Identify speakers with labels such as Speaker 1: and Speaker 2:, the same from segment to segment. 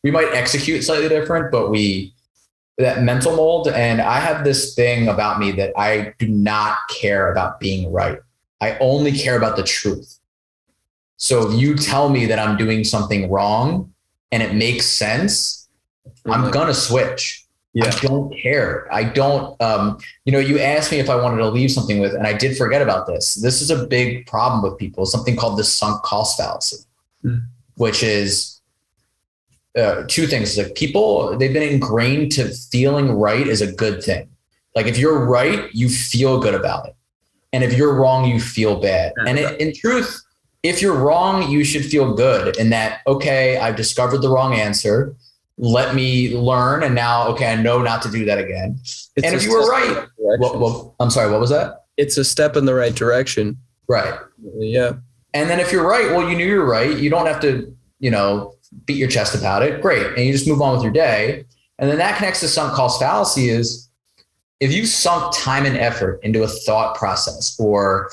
Speaker 1: we might execute slightly different, but that mental mold. And I have this thing about me that I do not care about being right. I only care about the truth. So if you tell me that I'm doing something wrong and it makes sense, I'm going to switch. Yeah. I don't care. I don't, you asked me if I wanted to leave something with, and I did forget about this. This is a big problem with people, something called the sunk cost fallacy, which is two things. Like people, they've been ingrained to feeling right is a good thing. Like if you're right, you feel good about it. And if you're wrong, you feel bad. And in truth, if you're wrong, you should feel good in that, okay, I've discovered the wrong answer. Let me learn. And now, okay, I know not to do that again. And if you were right, I'm sorry, what was that?
Speaker 2: It's a step in the right direction.
Speaker 1: Right.
Speaker 2: Yeah.
Speaker 1: And then if you're right, well, you knew you're right. You don't have to, beat your chest about it. Great. And you just move on with your day. And then that connects to sunk cost fallacy is if you sunk time and effort into a thought process or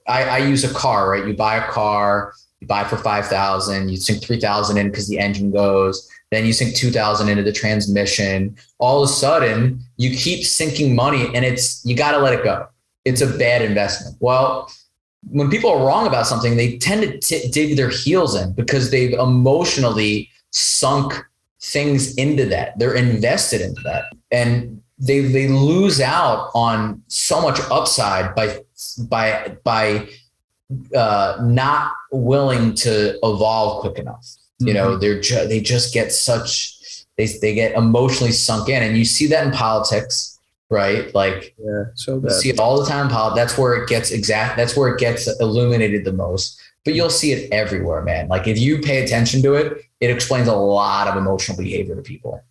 Speaker 1: I use a car, right? You buy a car, you buy it for $5,000, you sink $3,000 in because the engine goes, then you sink $2,000 into the transmission. All of a sudden you keep sinking money and you got to let it go. It's a bad investment. Well, when people are wrong about something, they tend to dig their heels in because they've emotionally sunk things into that. They're invested into that. And they lose out on so much upside by not willing to evolve quick enough. They just get they get emotionally sunk in, and you see that in politics, right? Like,
Speaker 2: so bad.
Speaker 1: You see it all the time in politics. That's where it gets illuminated the most. But you'll see it everywhere, man. Like if you pay attention to it, it explains a lot of emotional behavior to people.